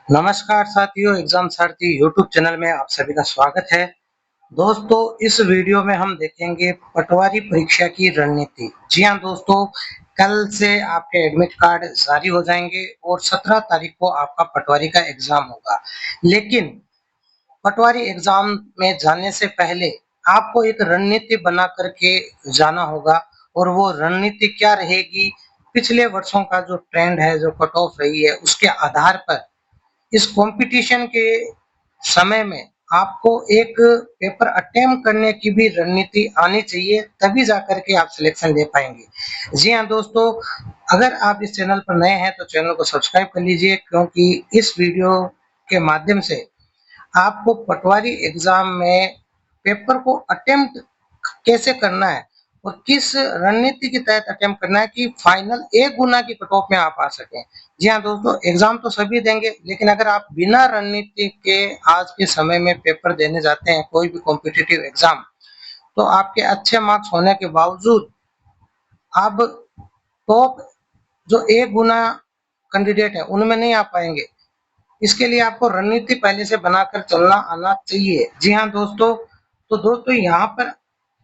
नमस्कार साथियों, एग्जाम सारथी YouTube channel में आप सभी का स्वागत है। दोस्तों, इस वीडियो में हम देखेंगे पटवारी परीक्षा की रणनीति। जी हाँ दोस्तों, कल से आपके एडमिट कार्ड जारी हो जाएंगे और 17 तारीख को आपका पटवारी का एग्जाम होगा। लेकिन पटवारी एग्जाम में जाने से पहले आपको एक रणनीति बना करके जाना होगा और वो रणनीति क्या रहेगी, पिछले वर्षों का जो ट्रेंड है, जो कट ऑफ रही है, उसके आधार पर इस कंपटीशन के समय में आपको एक पेपर अटेम्प्ट करने की भी रणनीति आनी चाहिए, तभी जाकर के आप सिलेक्शन ले पाएंगे। जी हाँ दोस्तों, अगर आप इस चैनल पर नए हैं तो चैनल को सब्सक्राइब कर लीजिए, क्योंकि इस वीडियो के माध्यम से आपको पटवारी एग्जाम में पेपर को अटेम्प्ट कैसे करना है और किस रणनीति के तहत अटेम्प्ट करना है कि फाइनल 1 गुना की कट ऑफ में आप आ सकें। जी हाँ दोस्तों, एग्जाम तो सभी देंगे, लेकिन अगर आप बिना रणनीति के आज के समय में पेपर देने जाते हैं कोई भी कॉम्पिटिटिव एग्जाम, तो आपके अच्छे मार्क्स होने के बावजूद आप टॉप जो 1 गुना कैंडिडेट है उनमें नहीं आ पाएंगे। इसके लिए आपको रणनीति पहले से बनाकर चलना आना चाहिए। जी हाँ दोस्तों, तो दोस्तों यहाँ पर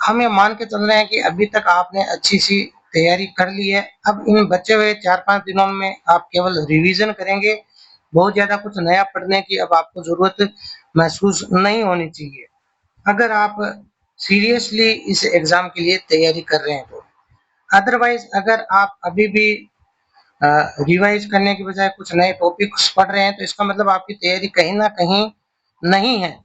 हम ये मान के चल रहे हैं कि अभी तक आपने अच्छी सी तैयारी कर ली है। अब इन बचे हुए 4-5 दिनों में आप केवल रिवीजन करेंगे। बहुत ज्यादा कुछ नया पढ़ने की अब आपको जरूरत महसूस नहीं होनी चाहिए, अगर आप सीरियसली इस एग्जाम के लिए तैयारी कर रहे हैं तो। अदरवाइज अगर आप अभी भी रिवाइज करने की बजाय कुछ नए टॉपिक्स पढ़ रहे हैं, तो इसका मतलब आपकी तैयारी कहीं ना कहीं नहीं है।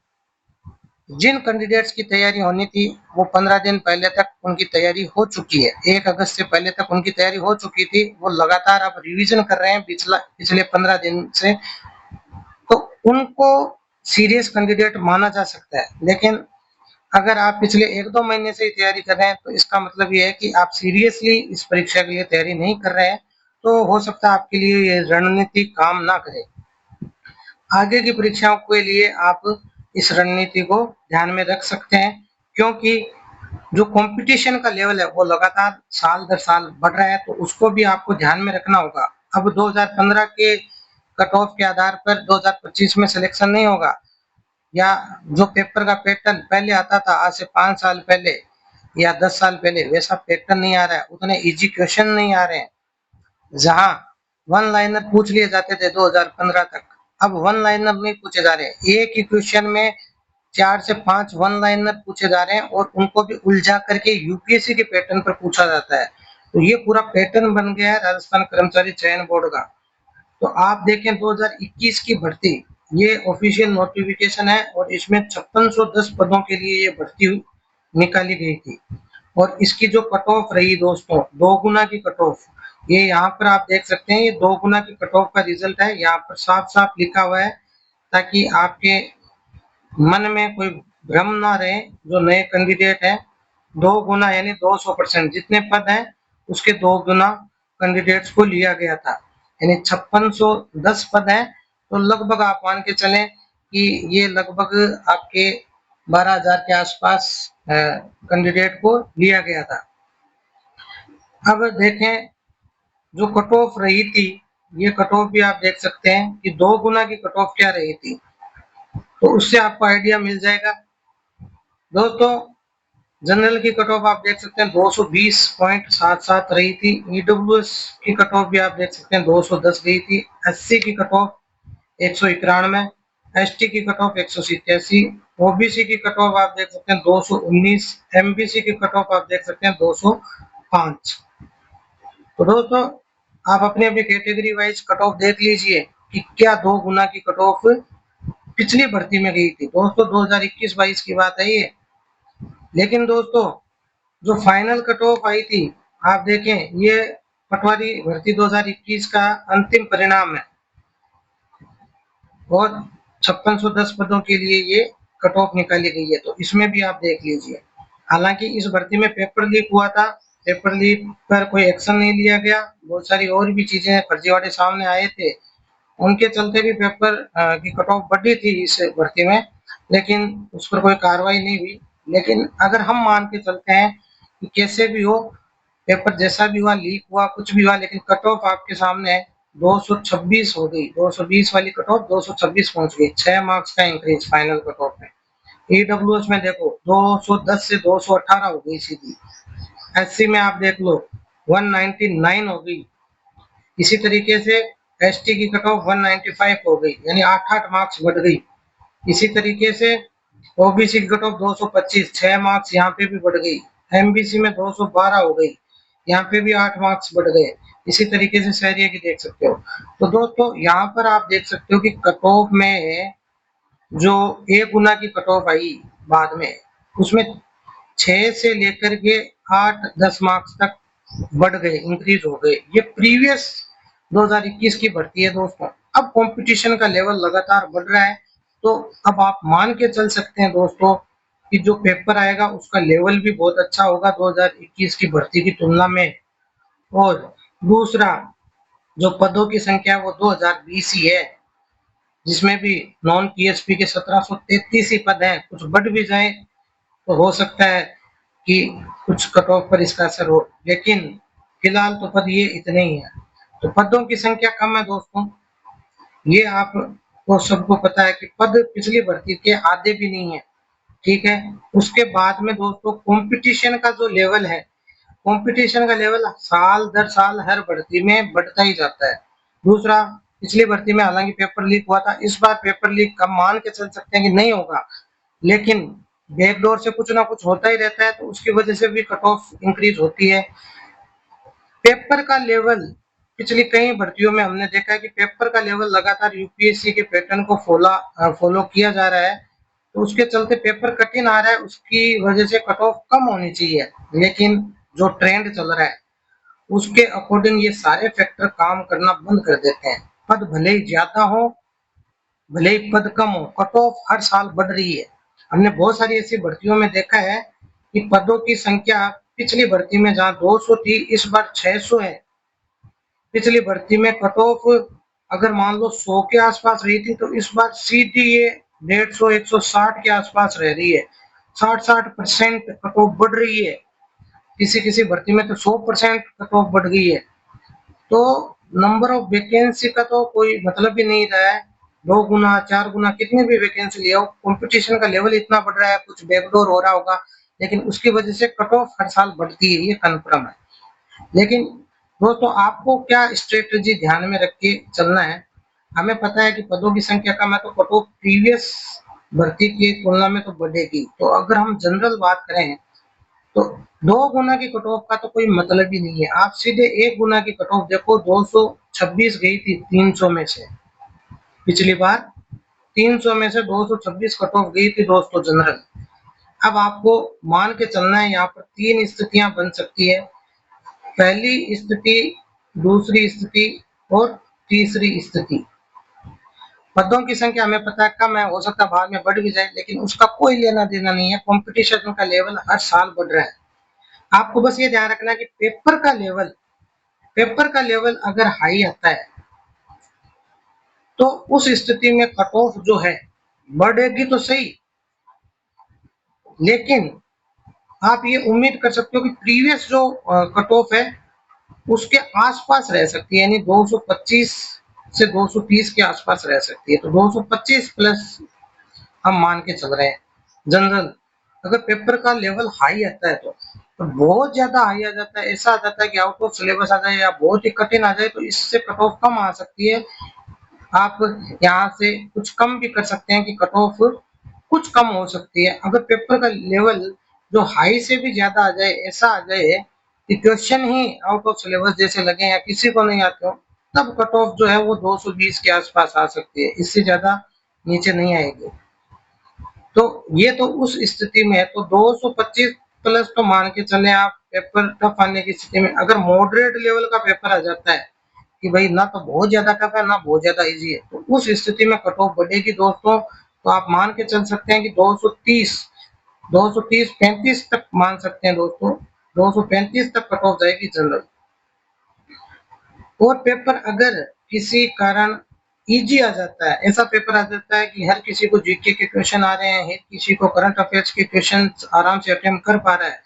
जिन कैंडिडेट्स की तैयारी होनी थी वो 15 दिन पहले तक उनकी तैयारी हो चुकी है, 1 अगस्त से पहले तक उनकी तैयारी हो चुकी थी, वो लगातार अब रिवीजन कर रहे हैं पिछले 15 दिन से, तो उनको सीरियस कैंडिडेट माना जा सकता है। लेकिन अगर आप पिछले 1-2 महीने से ही तैयारी कर रहे हैं, तो इसका मतलब ये है कि आप सीरियसली इस परीक्षा के लिए तैयारी नहीं कर रहे हैं, तो हो सकता है आपके लिए ये रणनीति काम ना करे। आगे की परीक्षाओं के लिए आप इस रणनीति को ध्यान में रख सकते हैं, क्योंकि जो कंपटीशन का लेवल है वो लगातार साल दर साल बढ़ रहा है, तो उसको भी आपको ध्यान में रखना होगा। अब 2015 के कट ऑफ के आधार पर 2025 में सिलेक्शन नहीं होगा, या जो पेपर का पैटर्न पहले आता था आज से 5 साल पहले या 10 साल पहले, वैसा पैटर्न नहीं आ रहा है, उतने इजी क्वेश्चन नहीं आ रहे हैं। जहां वन लाइनर पूछ लिए जाते थे 2015 तक, अब वन लाइनर नहीं पूछे जा रहे। एक ही क्वेश्चन में 4 से 5 वन लाइनर पूछे जा रहे हैं और उनको भी उलझा करके यूपीएससी के पैटर्न पर पूछा जाता है। तो ये पूरा पैटर्न बन गया है राजस्थान कर्मचारी चयन बोर्ड का। तो आप देखें 2021 की भर्ती, ये ऑफिशियल नोटिफिकेशन है और इसमें 5610 पदों के लिए ये भर्ती निकाली गई थी। और इसकी जो कट ऑफ रही दोस्तों, 2 गुना की कट ऑफ, ये यहाँ पर आप देख सकते हैं, ये 2 गुना की कट ऑफ का रिजल्ट है। यहाँ पर साफ साफ लिखा हुआ है, ताकि आपके मन में कोई भ्रम ना रहे। जो नए कैंडिडेट है, 2 गुना यानी 200%, जितने पद हैं उसके 2 गुना कैंडिडेट्स को लिया गया था, यानी 5610 पद हैं। तो लगभग आप मान के चलें कि ये लगभग आपके 12,000 के आसपास कैंडिडेट को लिया गया था। अब देखें जो कट ऑफ रही थी, ये कट ऑफ भी आप देख सकते हैं कि 2 गुना की कट ऑफ क्या रही थी, तो उससे आपको आइडिया मिल जाएगा। दोस्तों, जनरल की कट ऑफ आप देख सकते हैं 220.77 रही थी। ईडब्ल्यूएस की कट ऑफ भी आप देख सकते हैं 210 रही थी। एससी की कट ऑफ 191, एसटी की कट ऑफ 187, ओबीसी की कट ऑफ आप देख सकते हैं 219, एमबीसी की कट ऑफ आप देख सकते हैं 205। तो दोस्तों, आप अपने अपनी कैटेगरी वाइज कट ऑफ देख लीजिए कि क्या 2 गुना की कट ऑफ पिछली भर्ती में गई थी। दोस्तों 2021-22 की बात है ये। लेकिन दोस्तों, जो फाइनल कट ऑफ आई थी, आप देखें, ये पटवारी भर्ती 2021 का अंतिम परिणाम है और 5610 पदों के लिए ये कट ऑफ निकाली गई है। तो इसमें भी आप देख लीजिए। हालांकि इस भर्ती में पेपर लीक हुआ था, पेपर लीक पर कोई एक्शन नहीं लिया गया। बहुत सारी और भी चीजें, फर्जीवाड़े सामने आए थे, उनके चलते भी पेपर की कट ऑफ बढ़ी थी इस भर्ती में, लेकिन उस पर कोई कार्रवाई नहीं हुई। लेकिन अगर हम मान के चलते हैं कि कैसे भी हो, पेपर जैसा भी हुआ, लीक हुआ, कुछ भी हुआ, लेकिन कट ऑफ आपके सामने है, 226 हो गई, 220 वाली कट ऑफ 226 पहुंच गई, 6 मार्क्स का इंक्रीज फाइनल कट ऑफ में। ईडब्ल्यूएस में देखो 210 से 218 हो गई सीधी। एससी में आप देख लो 199 हो गई। इसी तरीके से एसटी की कट ऑफ 195 हो गई, यानी 8-8 मार्क्स बढ़ गई। इसी तरीके से ओबीसी की कट ऑफ 225, 6 मार्क्स यहाँ पे भी बढ़ गई। एमबीसी में 212 हो गई, यहाँ पे भी 8 मार्क्स बढ़ गए। इसी तरीके से शहरिया की देख सकते हो। तो दोस्तों यहाँ पर आप देख सकते हो कि कट ऑफ में जो 1 गुना की कट ऑफ आई बाद में, उसमें 6 से लेकर के 8-10 मार्क्स तक बढ़ गए, इंक्रीज हो गए। ये प्रीवियस 2021 की भर्ती है दोस्तों। अब कंपटीशन का लेवल लगातार बढ़ रहा है, तो अब आप मान के चल सकते हैं दोस्तों कि जो पेपर आएगा उसका लेवल भी बहुत अच्छा होगा 2021 की भर्ती की तुलना में। और दूसरा, जो पदों की संख्या वो 2020 ही है, जिसमें भी नॉन पीएचपी के 1733 ही पद हैं। कुछ बढ़ भी जाए तो हो सकता है कि कुछ कट ऑफ पर इसका असर हो, लेकिन फिलहाल तो पद ये इतने ही है। तो पदों की संख्या कम है दोस्तों, ये आपको सबको पता है कि पद पिछली भर्ती के आधे भी नहीं है, ठीक है। उसके बाद में दोस्तों कंपटीशन का जो लेवल है, कंपटीशन का लेवल साल दर साल हर भर्ती में बढ़ता ही जाता है। दूसरा, पिछली भर्ती में हालांकि पेपर लीक हुआ था, इस बार पेपर लीक कम मान के चल सकते हैं कि नहीं होगा, लेकिन बैकडोर से कुछ ना कुछ होता ही रहता है, तो उसकी वजह से भी कट ऑफ इंक्रीज होती है। पेपर का लेवल पिछली कई भर्तियों में हमने देखा है कि पेपर का लेवल लगातार यूपीएससी के पैटर्न को फॉलो किया जा रहा है, तो उसके चलते पेपर कठिन आ रहा है, उसकी वजह से कट ऑफ कम होनी चाहिए। लेकिन जो ट्रेंड चल रहा है उसके अकॉर्डिंग ये सारे फैक्टर काम करना बंद कर देते हैं। पद भले ही ज्यादा हो, भले ही पद कम हो, कट ऑफ हर साल बढ़ रही है। हमने बहुत सारी ऐसी भर्तियों में देखा है कि पदों की संख्या पिछली भर्ती में जहाँ 200 थी, इस बार 600 है। पिछली भर्ती में कट ऑफ अगर मान लो 100 के आसपास रही थी, तो इस बार सीधी ये 150 160 के आसपास रह रही है। 60% कट ऑफ बढ़ रही है। किसी किसी भर्ती में तो 100% कट ऑफ बढ़ गई है। तो नंबर ऑफ वैकेंसी का तो कोई मतलब ही नहीं रहा है। 2 गुना 4 गुना कितनी भी वैकेंसी ले आओ, कंपटीशन का लेवल इतना बढ़ रहा है, कुछ बैकडोर हो रहा होगा, लेकिन उसकी वजह से कट ऑफ हर साल बढ़ती है, ये कन्फर्म है। लेकिन दोस्तों आपको क्या स्ट्रेटजी ध्यान में रख के चलना है। हमें पता है कि पदों की संख्या कम है, तो कट ऑफ प्रीवियस भर्ती की तुलना में तो बढ़ेगी। तो अगर हम जनरल बात करें तो 2 गुना की कट ऑफ का तो कोई मतलब ही नहीं है। आप सीधे 1 गुना की कट ऑफ देखो, 226 गई थी 300 में से। पिछली बार 300 में से 226 कट ऑफ गई थी दोस्तों जनरल। अब आपको मान के चलना है, यहाँ पर 3 स्थितियां बन सकती है। पहली स्थिति, दूसरी स्थिति और तीसरी स्थिति। पदों की संख्या हमें पता है कम है, हो सकता है बाद में बढ़ भी जाए, लेकिन उसका कोई लेना देना नहीं है। कंपटीशन का लेवल हर साल बढ़ रहा है। आपको बस ये ध्यान रखना है कि पेपर का लेवल अगर हाई आता है तो उस स्थिति में कट ऑफ जो है बढ़ेगी तो सही, लेकिन आप ये उम्मीद कर सकते हो कि प्रीवियस जो कट ऑफ है उसके आसपास रह सकती है, यानी 225 से 230 के आसपास रह सकती है। तो 225 प्लस हम मान के चल रहे हैं जनरल। अगर पेपर का लेवल हाई आता है तो बहुत ज्यादा हाई आ जाता है, ऐसा आ जाता है कि आउट ऑफ सिलेबस आ जाए या बहुत ही कठिन आ जाए, तो इससे कट ऑफ कम आ सकती है। आप यहाँ से कुछ कम भी कर सकते हैं कि कट ऑफ कुछ कम हो सकती है। अगर पेपर का लेवल जो हाई से भी ज्यादा आ जाए, ऐसा आ जाए कि question he out of syllabus जैसे लगे या किसी को नहीं आते हो, तब कट ऑफ जो है वो 220 के आसपास आ सकती है, इससे ज्यादा नीचे नहीं आएगी। तो ये तो उस स्थिति में है, तो 225 प्लस तो मान के चले आप पेपर टफ आने की स्थिति में। अगर मॉडरेट लेवल का पेपर आ जाता है कि भाई ना तो बहुत ज्यादा टफ है ना बहुत ज्यादा इजी है, तो उस स्थिति में कट ऑफ बढ़ेगी दोस्तों। तो आप मान के चल सकते हैं कि 230 35 तक मान सकते हैं दोस्तों। 235 तक कट ऑफ जाएगी जनरल। और पेपर अगर किसी कारण इजी आ जाता है, ऐसा पेपर आ जाता है कि हर किसी को जीके के क्वेश्चन आ रहे हैं, हर किसी को करंट अफेयर्स के क्वेश्चन आराम से अटेम्प्ट कर पा रहा है,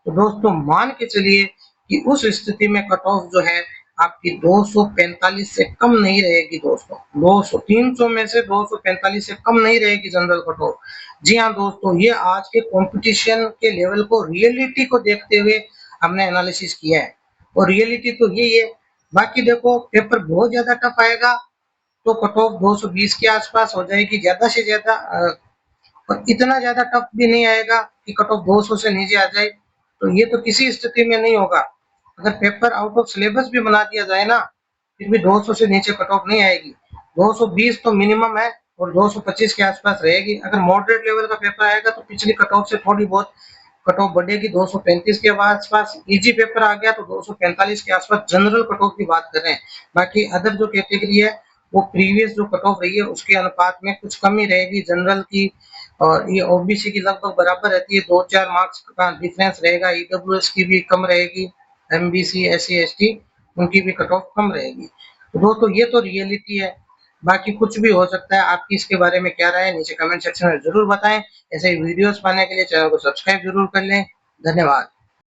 तो दोस्तों मान के चलिए कि उस स्थिति में कट ऑफ जो है आपकी 245 से कम नहीं रहेगी दोस्तों। 200 300 में से 245 से कम नहीं रहेगी जनरल कट ऑफ। जी हाँ दोस्तों, ये आज के कंपटीशन के लेवल को, रियलिटी को देखते हुए हमने एनालिसिस किया है, और रियलिटी तो यही है। बाकी देखो, पेपर बहुत ज्यादा टफ आएगा तो कट ऑफ 220 के आसपास हो जाएगी ज्यादा से ज्यादा, और इतना ज्यादा टफ भी नहीं आएगा कि कट ऑफ 200 से नीचे आ जाए। तो ये तो किसी स्थिति में नहीं होगा। अगर पेपर आउट ऑफ सिलेबस भी बना दिया जाए ना, फिर भी 200 से नीचे कट ऑफ नहीं आएगी। 220 तो मिनिमम है, और 225 के आसपास रहेगी। अगर मॉडरेट लेवल का पेपर आएगा तो पिछली कट ऑफ से थोड़ी बहुत कट ऑफ बढ़ेगी, 235 के आसपास। इजी पेपर आ गया तो 245 के आसपास जनरल कट ऑफ की बात कर रहे हैं। बाकी अदर जो कैटेगरी है, वो प्रीवियस जो कट ऑफ रही है उसके अनुपात में कुछ कमी रहेगी जनरल की, और ये ओबीसी की लगभग बराबर रहती है, 2-4 मार्क्स का डिफरेंस रहेगा। ईडब्ल्यूएस की भी कम रहेगी, एमबीसी एससी एसटी उनकी भी कट ऑफ कम रहेगी। तो दोस्तों, ये तो रियलिटी है, बाकी कुछ भी हो सकता है। आपकी इसके बारे में क्या राय है, नीचे कमेंट सेक्शन में जरूर बताएं। ऐसे ही वीडियोस पाने के लिए चैनल को सब्सक्राइब जरूर कर लें। धन्यवाद।